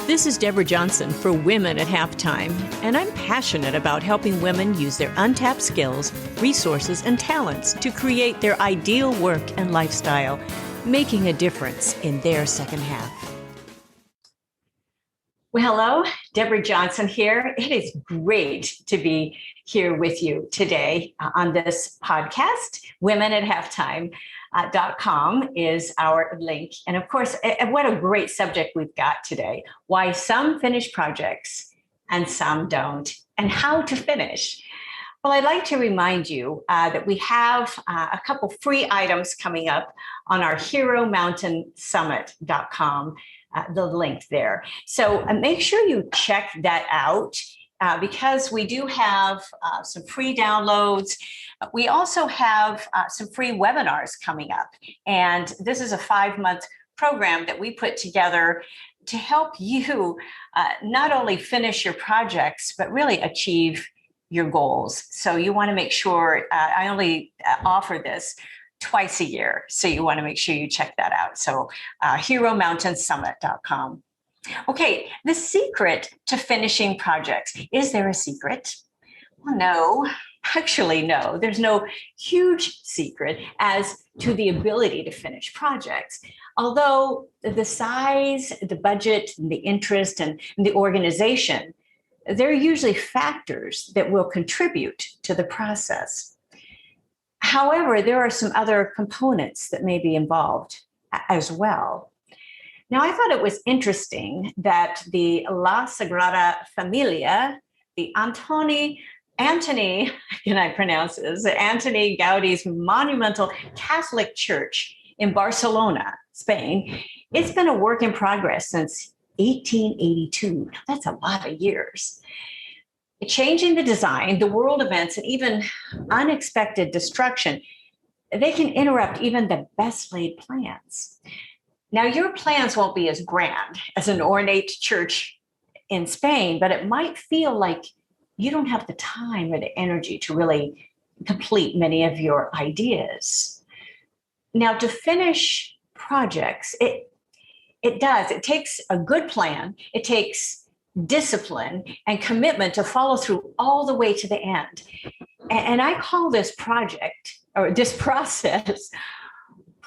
This is Deborah Johnson for Women at Halftime, and I'm passionate about helping women use their untapped skills, resources, and talents to create their ideal work and lifestyle, making a difference in their second half. Well, hello, Deborah Johnson here. It is great to be here with you today on this podcast. Women at Halftime.com is our link. And of course, what a great subject we've got today. Why some finish projects and some don't, and how to finish. Well, I'd like to remind you that we have a couple free items coming up on our HeroMountainSummit.com. The link there. So make sure you check that out because we do have some free downloads. We also have some free webinars coming up. And this is a 5-month program that we put together to help you not only finish your projects, but really achieve your goals. So you want to make sure I only offer this twice a year. So you want to make sure you check that out. So HeroMountainSummit.com. Okay, the secret to finishing projects. Is there a secret? Well, no, actually, no. There's no huge secret as to the ability to finish projects. Although the size, the budget, the interest, and the organization, they're usually factors that will contribute to the process. However, there are some other components that may be involved as well. Now, I thought it was interesting that the La Sagrada Familia, the Antoni Gaudi's monumental Catholic church in Barcelona, Spain, it's been a work in progress since 1882. That's a lot of years. Changing the design, the world events, and even unexpected destruction, they can interrupt even the best laid plans. Now, your plans won't be as grand as an ornate church in Spain, but it might feel like you don't have the time or the energy to really complete many of your ideas. Now, to finish projects, it takes a good plan. It takes discipline and commitment to follow through all the way to the end. And I call this project or this process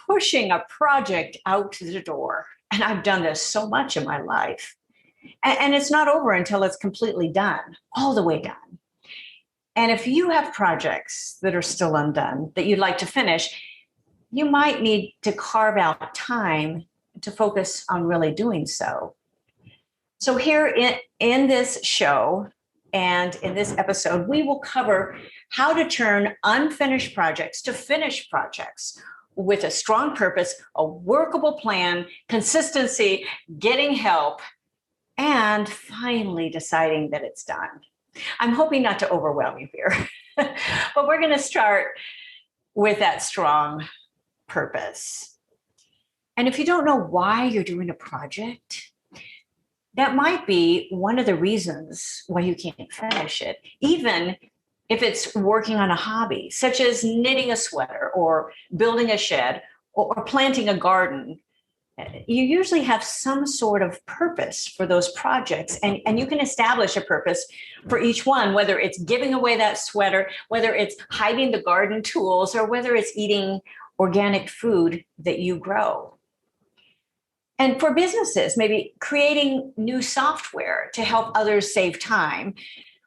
pushing a project out to the door. And I've done this so much in my life. And it's not over until it's completely done, all the way done. And if you have projects that are still undone that you'd like to finish, you might need to carve out time to focus on really doing so. So here in this show and in this episode, we will cover how to turn unfinished projects to finished projects with a strong purpose, a workable plan, consistency, getting help, and finally deciding that it's done. I'm hoping not to overwhelm you here, but we're going to start with that strong purpose. And if you don't know why you're doing a project, that might be one of the reasons why you can't finish it, even if it's working on a hobby, such as knitting a sweater or building a shed or planting a garden. You usually have some sort of purpose for those projects, and you can establish a purpose for each one, whether it's giving away that sweater, whether it's hiding the garden tools, or whether it's eating organic food that you grow. And for businesses, maybe creating new software to help others save time,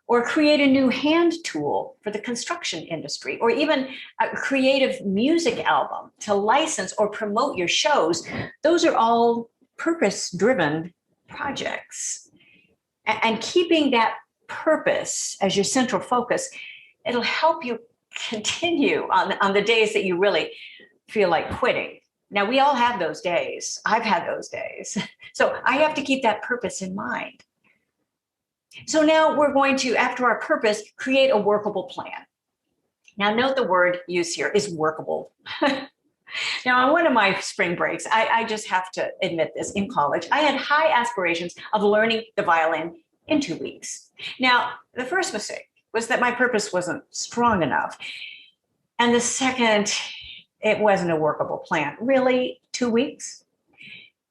or create a new hand tool for the construction industry, or even a creative music album to license or promote your shows. Those are all purpose-driven projects. And keeping that purpose as your central focus, it'll help you continue on the days that you really feel like quitting. Now, we all have those days. I've had those days. So I have to keep that purpose in mind. So now we're going to, after our purpose, create a workable plan. Now, note the word used here is workable. Now, on one of my spring breaks, I just have to admit this, in college, I had high aspirations of learning the violin in 2 weeks. Now, the first mistake was that my purpose wasn't strong enough. And the second, it wasn't a workable plan. Really, 2 weeks?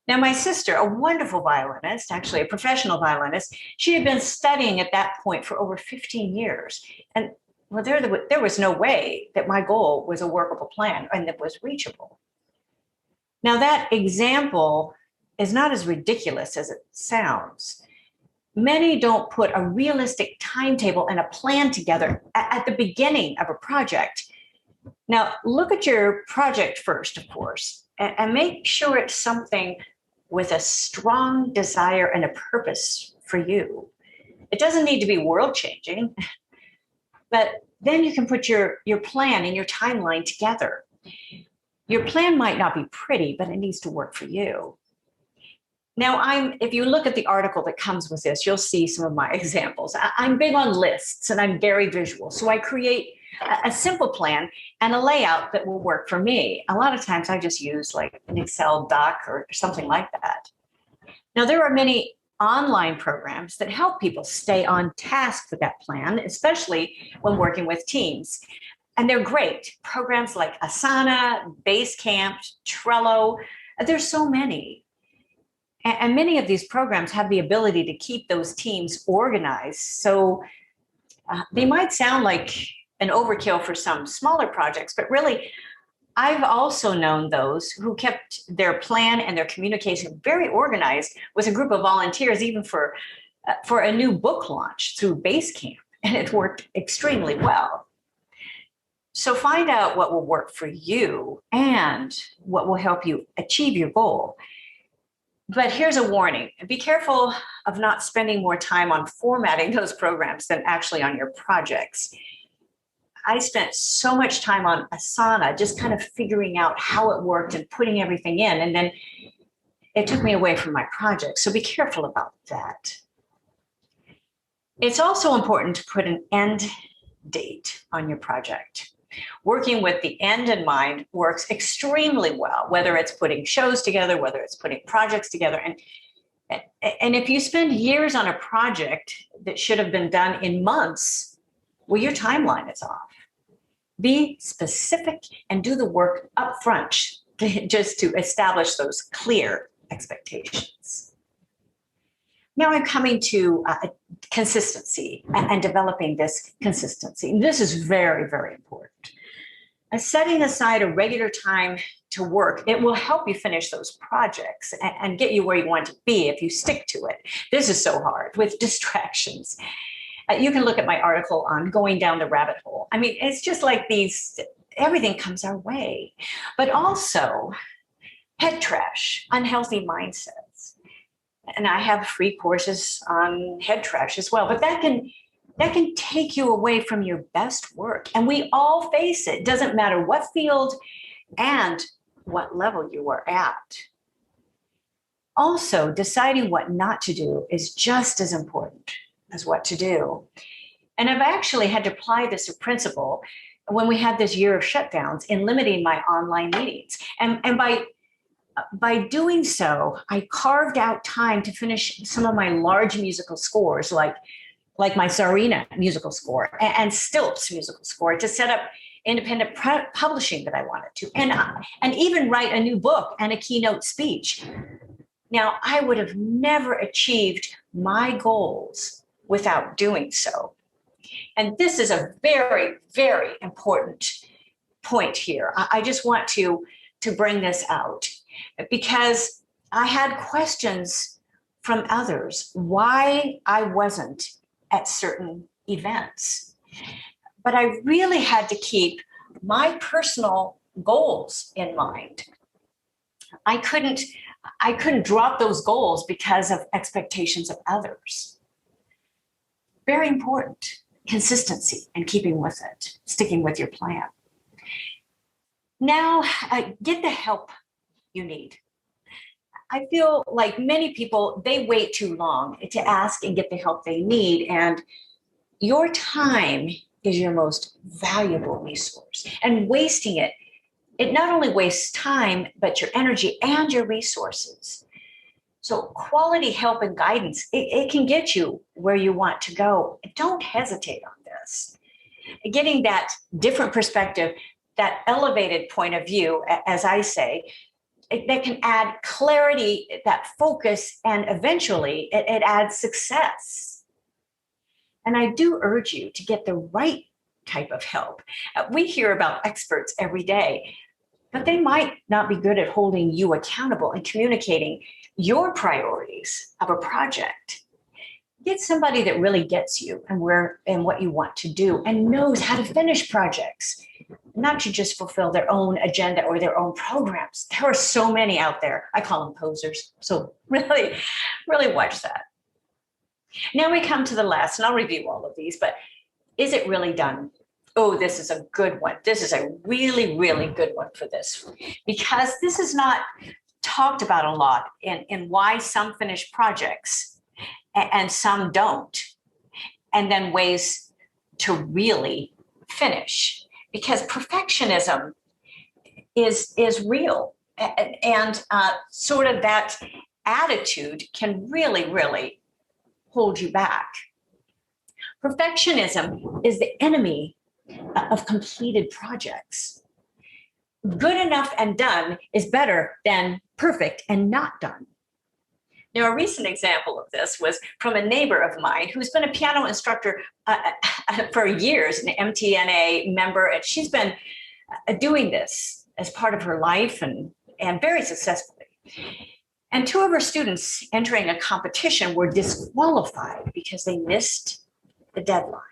Now, my sister, a wonderful violinist, actually a professional violinist, she had been studying at that point for over 15 years. And well, there was no way that my goal was a workable plan and that was reachable. Now, that example is not as ridiculous as it sounds. Many don't put a realistic timetable and a plan together at the beginning of a project. Now, look at your project first, of course, and make sure it's something with a strong desire and a purpose for you. It doesn't need to be world changing, but then you can put your plan and your timeline together. Your plan might not be pretty, but it needs to work for you. Now, if you look at the article that comes with this, you'll see some of my examples. I'm big on lists and I'm very visual. So I create a simple plan and a layout that will work for me. A lot of times I just use like an Excel doc or something like that. Now, there are many online programs that help people stay on task with that plan, especially when working with teams. And they're great. Programs like Asana, Basecamp, Trello, there's so many. And many of these programs have the ability to keep those teams organized. So they might sound like an overkill for some smaller projects, but really, I've also known those who kept their plan and their communication very organized with a group of volunteers, even for a new book launch through Basecamp, and it worked extremely well. So find out what will work for you and what will help you achieve your goal. But here's a warning. Be careful of not spending more time on formatting those programs than actually on your projects. I spent so much time on Asana, just kind of figuring out how it worked and putting everything in. And then it took me away from my project. So be careful about that. It's also important to put an end date on your project. Working with the end in mind works extremely well, whether it's putting shows together, whether it's putting projects together. And if you spend years on a project that should have been done in months, well, your timeline is off. Be specific and do the work up front just to establish those clear expectations. Now I'm coming to consistency and developing this consistency. This is very, very important. Setting aside a regular time to work, it will help you finish those projects and get you where you want to be if you stick to it. This is so hard with distractions. You can look at my article on going down the rabbit hole. I mean, it's just like everything comes our way, but also head trash, unhealthy mindsets. And I have free courses on head trash as well, but that can take you away from your best work. And we all face it. Doesn't matter what field and what level you are at. Also, deciding what not to do is just as important as what to do. And I've actually had to apply this principle when we had this year of shutdowns in limiting my online meetings. And by doing so, I carved out time to finish some of my large musical scores, like my Tsarina musical score and Stilps musical score, to set up independent publishing that I wanted to, and even write a new book and a keynote speech. Now, I would have never achieved my goals without doing so. And this is a very, very important point here. I just want to bring this out because I had questions from others why I wasn't at certain events. But I really had to keep my personal goals in mind. I couldn't drop those goals because of expectations of others. Very important, consistency and keeping with it, sticking with your plan. Now, get the help you need. I feel like many people, they wait too long to ask and get the help they need. And your time is your most valuable resource. And wasting it not only wastes time, but your energy and your resources. So quality help and guidance, it can get you where you want to go. Don't hesitate on this. Getting that different perspective, that elevated point of view, as I say, that can add clarity, that focus, and eventually it adds success. And I do urge you to get the right type of help. We hear about experts every day, but they might not be good at holding you accountable and communicating your priorities of a project. Get somebody that really gets you and what you want to do and knows how to finish projects, not to just fulfill their own agenda or their own programs. There are so many out there. I call them posers. So really, really watch that. Now we come to the last, and I'll review all of these, but is it really done? Oh, this is a good one. This is a really, really good one for this, because this is not talked about a lot in why some finish projects and some don't, and then ways to really finish, because perfectionism is real, and sort of that attitude can really, really hold you back. Perfectionism is the enemy of completed projects. Good enough and done is better than perfect and not done. Now, a recent example of this was from a neighbor of mine who's been a piano instructor for years, an MTNA member, and she's been doing this as part of her life and very successfully. And two of her students entering a competition were disqualified because they missed the deadline.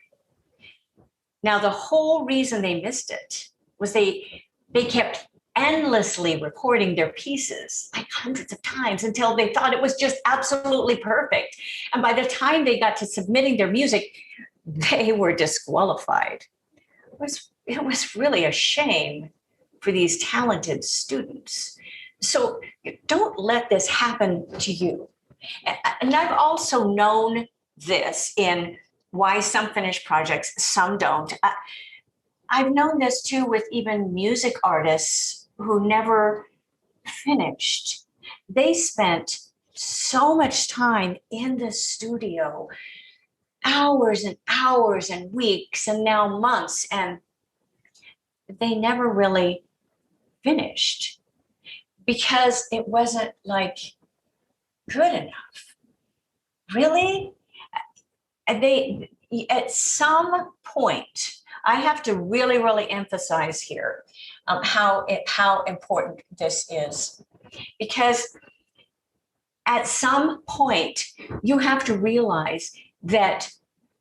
Now, the whole reason they missed it was they kept endlessly recording their pieces, like hundreds of times, until they thought it was just absolutely perfect. And by the time they got to submitting their music, they were disqualified. It was really a shame for these talented students. So don't let this happen to you. And I've also known this in why some finish projects, some don't. I've known this too with even music artists who never finished. They spent so much time in the studio, hours and hours and weeks and now months, and they never really finished because it wasn't like good enough. Really? They, at some point, I have to really, really emphasize here how important this is, because at some point you have to realize that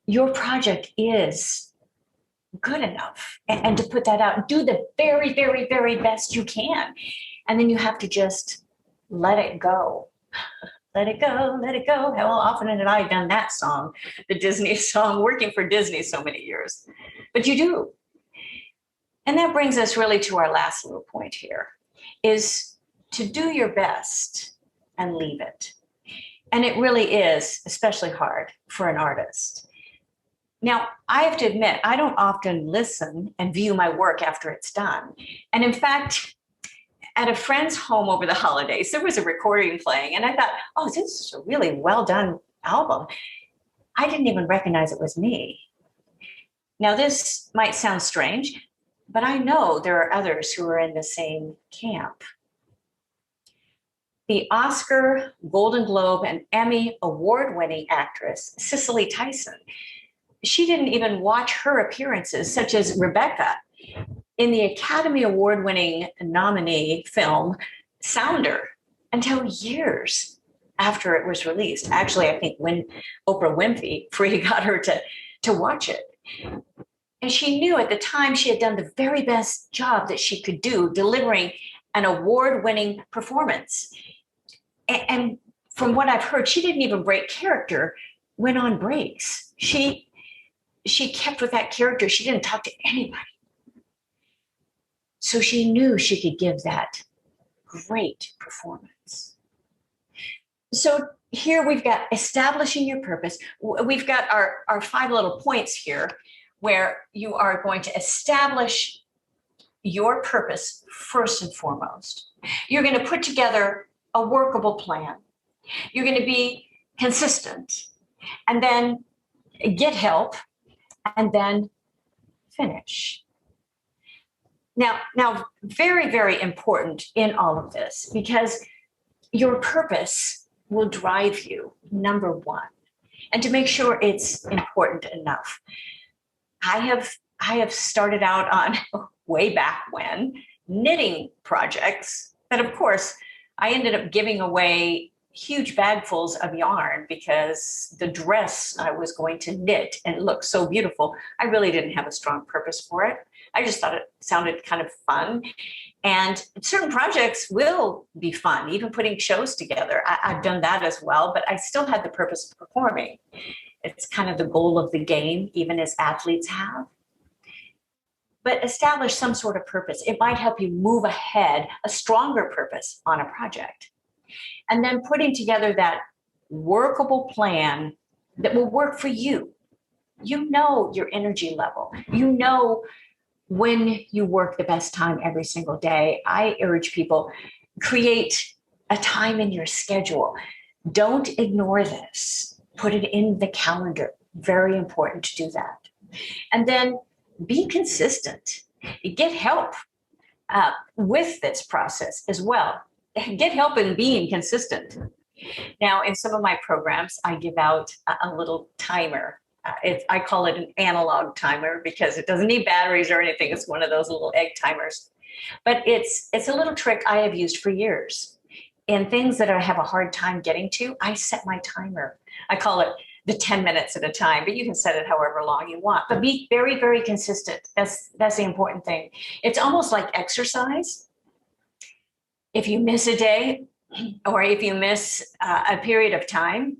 your project is good enough, and to put that out, do the very, very, very best you can, and then you have to just let it go. Let it go, let it go. How often had I done that song, the Disney song, working for Disney so many years? But you do. And that brings us really to our last little point here, is to do your best and leave it. And it really is especially hard for an artist. Now, I have to admit, I don't often listen and view my work after it's done. And in fact, at a friend's home over the holidays, there was a recording playing, and I thought, oh, this is a really well done album. I didn't even recognize it was me. Now, this might sound strange, but I know there are others who are in the same camp. The Oscar, Golden Globe, and Emmy award-winning actress, Cicely Tyson, she didn't even watch her appearances, such as Rebecca, in the Academy Award-winning nominee film Sounder, until years after it was released. Actually, I think when Oprah Winfrey got her to watch it. And she knew at the time she had done the very best job that she could do, delivering an award-winning performance. And from what I've heard, she didn't even break character, went on breaks. She kept with that character. She didn't talk to anybody. So she knew she could give that great performance. So here we've got establishing your purpose. We've got our 5 little points here where you are going to establish your purpose first and foremost. You're going to put together a workable plan. You're going to be consistent, and then get help, and then finish. Now, very, very important in all of this, because your purpose will drive you, number one, and to make sure it's important enough. I have started out on way back when knitting projects that, of course, I ended up giving away huge bagfuls of yarn because the dress I was going to knit and it looked so beautiful. I really didn't have a strong purpose for it. I just thought it sounded kind of fun. And certain projects will be fun, even putting shows together. I've done that as well, but I still had the purpose of performing. It's kind of the goal of the game, even as athletes have. But establish some sort of purpose. It might help you move ahead, a stronger purpose on a project. And then putting together that workable plan that will work for you. You know your energy level. You know when you work the best time every single day. I urge people, create a time in your schedule. Don't ignore this. Put it in the calendar. Very important to do that. And then be consistent. Get help with this process as well. Get help in being consistent. Now, in some of my programs, I give out a little timer. I call it an analog timer because it doesn't need batteries or anything. It's one of those little egg timers. But it's a little trick I have used for years. In things that I have a hard time getting to, I set my timer. I call it the 10 minutes at a time, but you can set it however long you want. But be very, very consistent. That's the important thing. It's almost like exercise. If you miss a day or if you miss a period of time,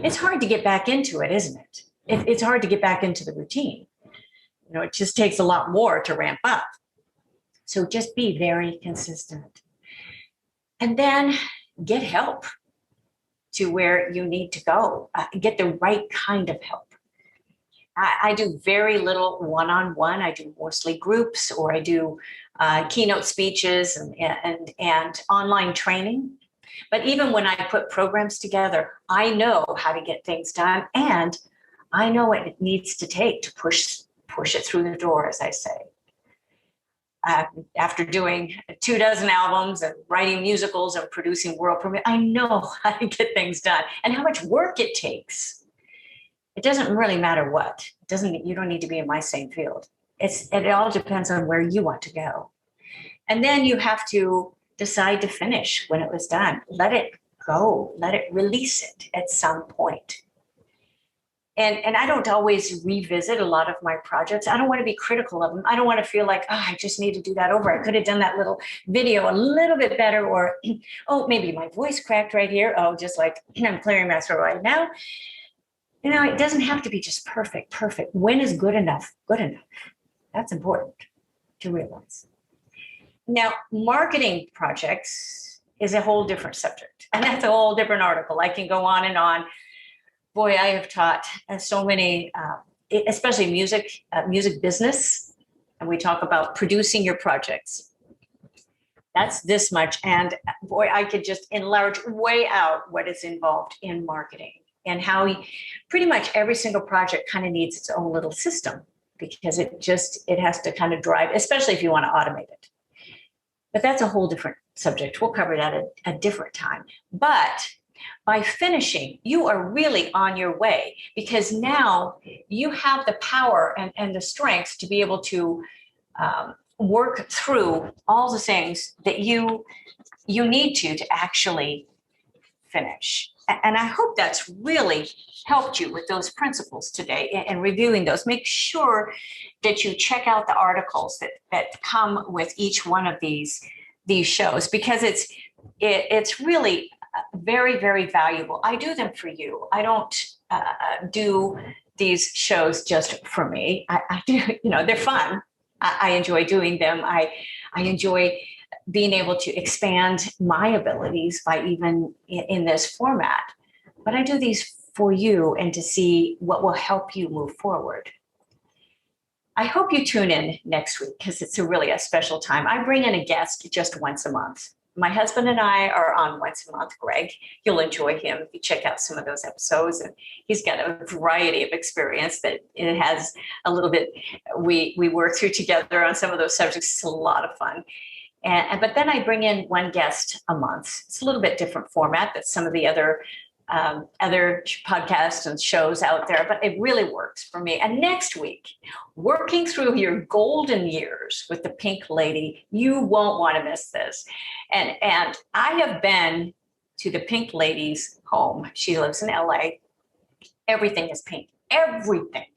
it's hard to get back into it, isn't it? It's hard to get back into the routine. You know, it just takes a lot more to ramp up. So just be very consistent. And then get help to where you need to go. Get the right kind of help. I do very little one-on-one. I do mostly groups, or I do keynote speeches and online training. But even when I put programs together, I know how to get things done, and I know what it needs to take to push it through the door, as I say. After doing 24 albums and writing musicals and producing world premiere, I know how to get things done and how much work it takes. It doesn't really matter what. You don't need to be in my same field. It all depends on where you want to go. And then you have to decide to finish when it was done. Let it go. Let it release it at some point. And I don't always revisit a lot of my projects. I don't want to be critical of them. I don't want to feel like, I just need to do that over. I could have done that little video a little bit better, or, maybe my voice cracked right here. Just like I'm clearing my throat right now. It doesn't have to be just perfect. When is good enough? Good enough. That's important to realize. Now, marketing projects is a whole different subject, and that's a whole different article. I can go on and on. Boy, I have taught so many, especially music business, and we talk about producing your projects. That's this much, and boy, I could just enlarge way out what is involved in marketing and how pretty much every single project kind of needs its own little system, because it has to kind of drive, especially if you want to automate it. But that's a whole different subject. We'll cover that at a different time. But by finishing, you are really on your way, because now you have the power and the strength to be able to work through all the things that you need to actually finish. And I hope that's really helped you with those principles today and reviewing those. Make sure that you check out the articles that come with each one of these shows, because it's really very, very valuable. I do them for you. I don't do these shows just for me. I do, they're fun. I enjoy doing them. I enjoy being able to expand my abilities by even in this format. But I do these for you and to see what will help you move forward. I hope you tune in next week, because it's really a special time. I bring in a guest just once a month. my husband and I are on once a month. Greg, you'll enjoy him if you check out some of those episodes. And he's got a variety of experience that it has a little bit, we work through together on some of those subjects. It's a lot of fun. But then I bring in one guest a month. It's a little bit different format than some of the other podcasts and shows out there, but it really works for me. And next week, working through your golden years with the Pink Lady, you won't want to miss this. And I have been to the Pink Lady's home. She lives in LA. Everything is pink. Everything.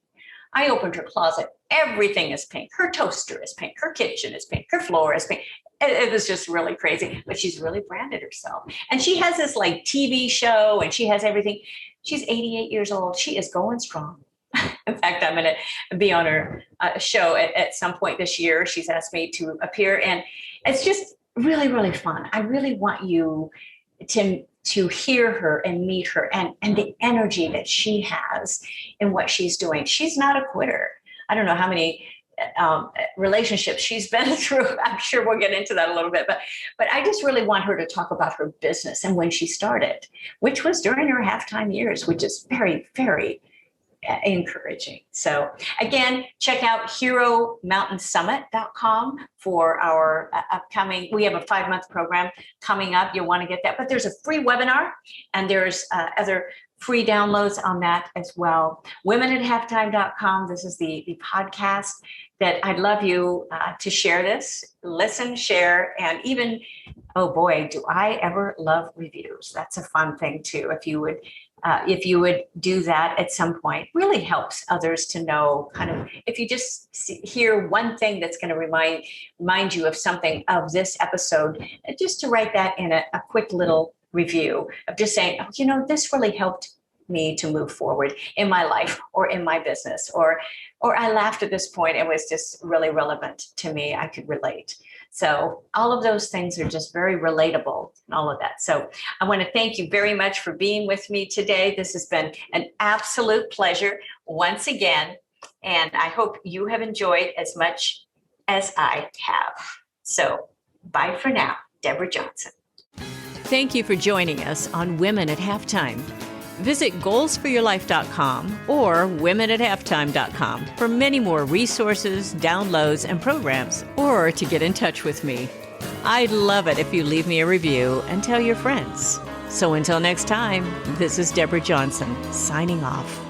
I opened her closet. Everything is pink. Her toaster is pink. Her kitchen is pink. Her floor is pink. It was just really crazy, but she's really branded herself. And she has this like TV show and she has everything. She's 88 years old. She is going strong. In fact, I'm going to be on her show at some point this year. She's asked me to appear, and it's just really, really fun. I really want you to hear her and meet her and the energy that she has in what she's doing. She's not a quitter. I don't know how many relationships she's been through. I'm sure we'll get into that a little bit, but I just really want her to talk about her business and when she started, which was during her halftime years, which is very, very encouraging. So again, check out heromountainsummit.com for our upcoming, we have a 5-month program coming up. You'll want to get that, but there's a free webinar and there's other free downloads on that as well. Womenatalftime.com. This is the podcast that I'd love you to share this, listen, share, and even, oh boy, do I ever love reviews. That's a fun thing too. If you would do that at some point, really helps others to know kind of, if you just hear one thing that's going to remind you of something of this episode, just to write that in a quick little review of just saying, oh, this really helped me to move forward in my life or in my business, or I laughed at this point. It was just really relevant to me. I could relate. So all of those things are just very relatable and all of that. So I want to thank you very much for being with me today. This has been an absolute pleasure once again. And I hope you have enjoyed as much as I have. So bye for now, Deborah Johnson. Thank you for joining us on Women at Halftime. Visit goalsforyourlife.com or womenathalftime.com for many more resources, downloads, and programs, or to get in touch with me. I'd love it if you leave me a review and tell your friends. So until next time, this is Deborah Johnson, signing off.